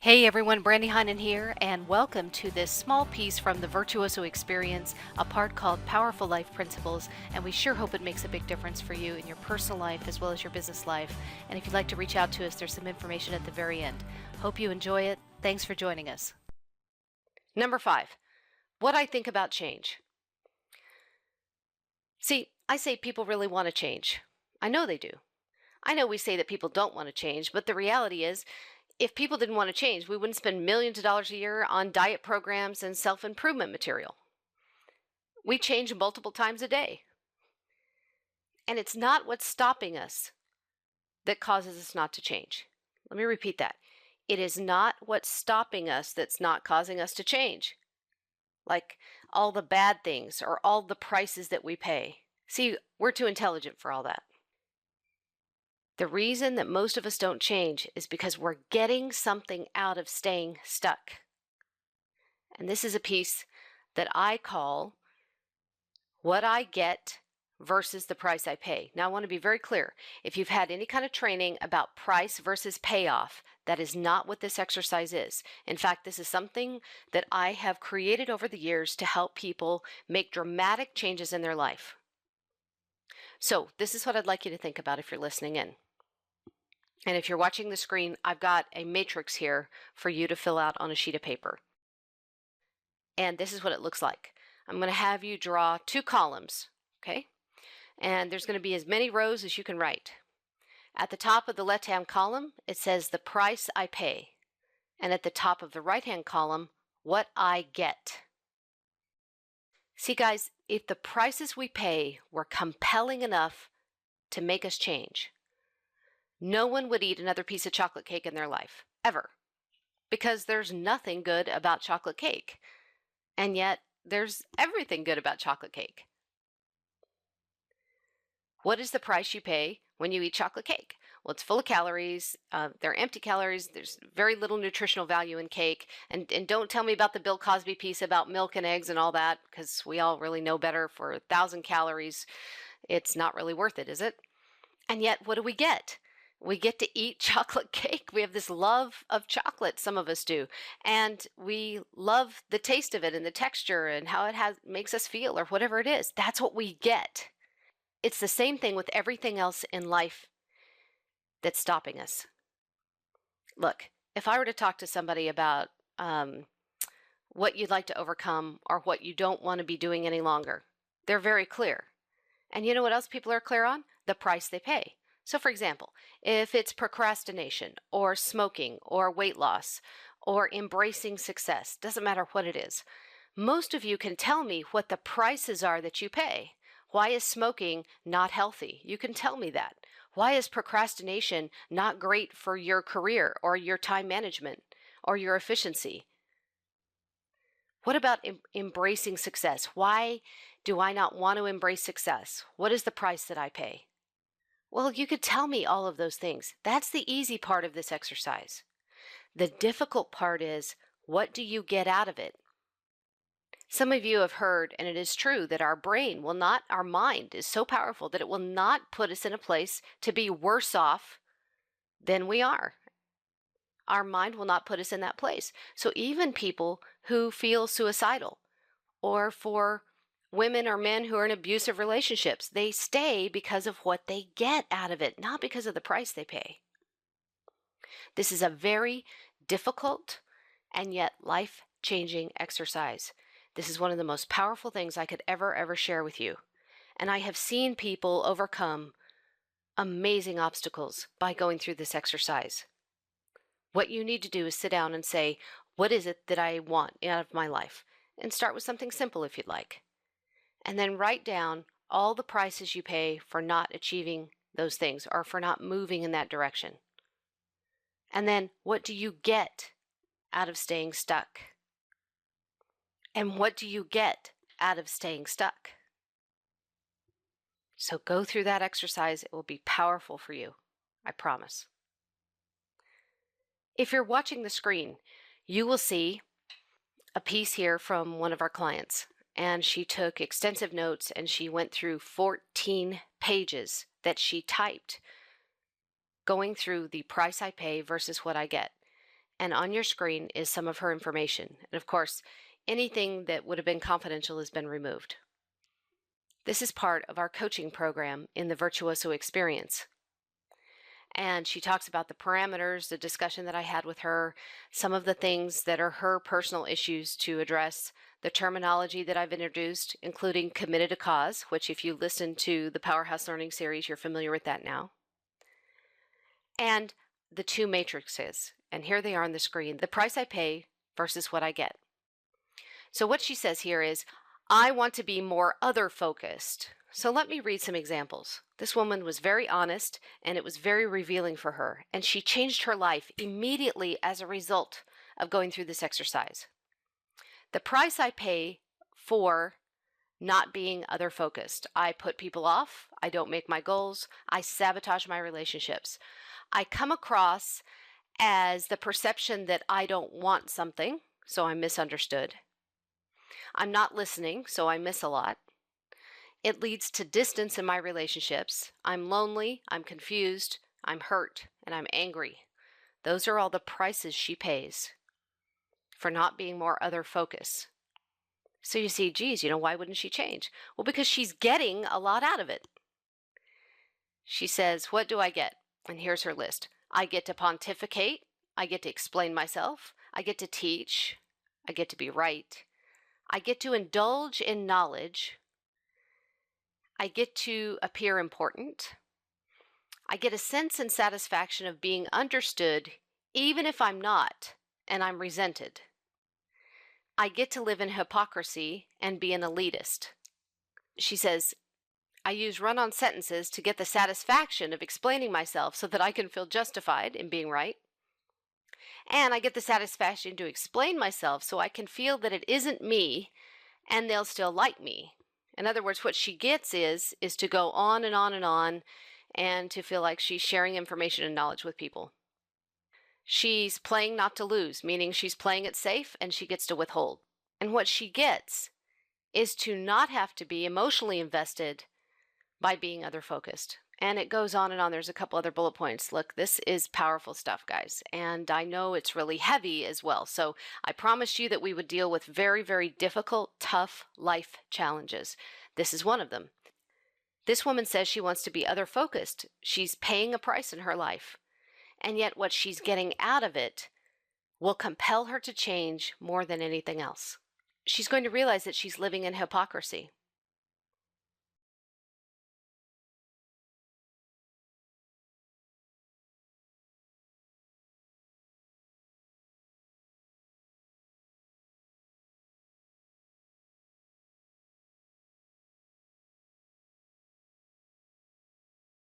Hey everyone, Brandy Heinen here, and welcome to this small piece from the Virtuoso experience, a part called Powerful Life Principles, and we sure hope it makes a big difference for you in your personal life as well as your business life. And if you'd like to reach out to us, there's some information at the very end. Hope you enjoy it. Thanks for joining us. Number 5, what I think about change. See, I say people really want to change. I know they do. I know we say that people don't want to change, but the reality is, if people didn't want to change, we wouldn't spend millions of dollars a year on diet programs and self-improvement material. We change multiple times a day. And it's not what's stopping us that causes us not to change. Let me repeat that. It is not what's stopping us that's not causing us to change. Like all the bad things or all the prices that we pay. See, we're too intelligent for all that. The reason that most of us don't change is because we're getting something out of staying stuck. And this is a piece that I call what I get versus the price I pay. Now, I want to be very clear. If you've had any kind of training about price versus payoff, that is not what this exercise is. In fact, this is something that I have created over the years to help people make dramatic changes in their life. So this is what I'd like you to think about if you're listening in. And if you're watching the screen, I've got a matrix here for you to fill out on a sheet of paper. And this is what it looks like. I'm going to have you draw 2 columns, okay? And there's going to be as many rows as you can write. At the top of the left-hand column, it says the price I pay. And at the top of the right-hand column, what I get. See, guys, if the prices we pay were compelling enough to make us change, no one would eat another piece of chocolate cake in their life, ever. Because there's nothing good about chocolate cake. And yet, there's everything good about chocolate cake. What is the price you pay when you eat chocolate cake? Well, it's full of calories. They're empty calories. There's very little nutritional value in cake. And don't tell me about the Bill Cosby piece about milk and eggs and all that, because we all really know better. For 1,000 calories, it's not really worth it, is it? And yet, what do we get? We get to eat chocolate cake. We have this love of chocolate, some of us do. And we love the taste of it and the texture and how it makes us feel or whatever it is. That's what we get. It's the same thing with everything else in life that's stopping us. Look, if I were to talk to somebody about what you'd like to overcome or what you don't want to be doing any longer, they're very clear. And you know what else people are clear on? The price they pay. So for example, if it's procrastination or smoking or weight loss or embracing success, doesn't matter what it is, most of you can tell me what the prices are that you pay. Why is smoking not healthy? You can tell me that. Why is procrastination not great for your career or your time management or your efficiency? What about embracing success? Why do I not want to embrace success? What is the price that I pay? Well, you could tell me all of those things. That's the easy part of this exercise. The difficult part is, what do you get out of it? Some of you have heard, and it is true, that our mind is so powerful that it will not put us in a place to be worse off than we are. Our mind will not put us in that place. So even people who feel suicidal, or for women or men who are in abusive relationships, they stay because of what they get out of it, not because of the price they pay. This is a very difficult and yet life-changing exercise. This is one of the most powerful things I could ever share with you. And I have seen people overcome amazing obstacles by going through this exercise. What you need to do is sit down and say, what is it that I want out of my life? And start with something simple if you'd like. And then write down all the prices you pay for not achieving those things or for not moving in that direction. And then what do you get out of staying stuck? And what do you get out of staying stuck? So go through that exercise. It will be powerful for you. I promise. If you're watching the screen, you will see a piece here from one of our clients. And she took extensive notes and she went through 14 pages that she typed, going through the price I pay versus what I get. And on your screen is some of her information. And of course, anything that would have been confidential has been removed. This is part of our coaching program in the Virtuoso experience. And she talks about the parameters, the discussion that I had with her, some of the things that are her personal issues to address, the terminology that I've introduced, including committed to cause, which if you listen to the Powerhouse Learning Series, you're familiar with that now. And the two matrices, and here they are on the screen, the price I pay versus what I get. So what she says here is, I want to be more other focused. So let me read some examples. This woman was very honest, and it was very revealing for her, and she changed her life immediately as a result of going through this exercise. The price I pay for not being other focused. I put people off. I don't make my goals. I sabotage my relationships. I come across as the perception that I don't want something, so I'm misunderstood. I'm not listening, so I miss a lot. It leads to distance in my relationships. I'm lonely, I'm confused, I'm hurt, and I'm angry. Those are all the prices she pays for not being more other focus. So you see, geez, why wouldn't she change? Well, because she's getting a lot out of it. She says, what do I get? And here's her list. I get to pontificate. I get to explain myself. I get to teach. I get to be right. I get to indulge in knowledge. I get to appear important. I get a sense and satisfaction of being understood, even if I'm not, and I'm resented. I get to live in hypocrisy and be an elitist. She says, I use run-on sentences to get the satisfaction of explaining myself so that I can feel justified in being right. And I get the satisfaction to explain myself so I can feel that it isn't me and they'll still like me. In other words, what she gets is to go on and on and on and to feel like she's sharing information and knowledge with people. She's playing not to lose, meaning she's playing it safe and she gets to withhold. And what she gets is to not have to be emotionally invested by being other focused. And it goes on and on. There's a couple other bullet points. Look, this is powerful stuff, guys. And I know it's really heavy as well. So I promised you that we would deal with very, very difficult, tough life challenges. This is one of them. This woman says she wants to be other focused. She's paying a price in her life. And yet what she's getting out of it will compel her to change more than anything else. She's going to realize that she's living in hypocrisy.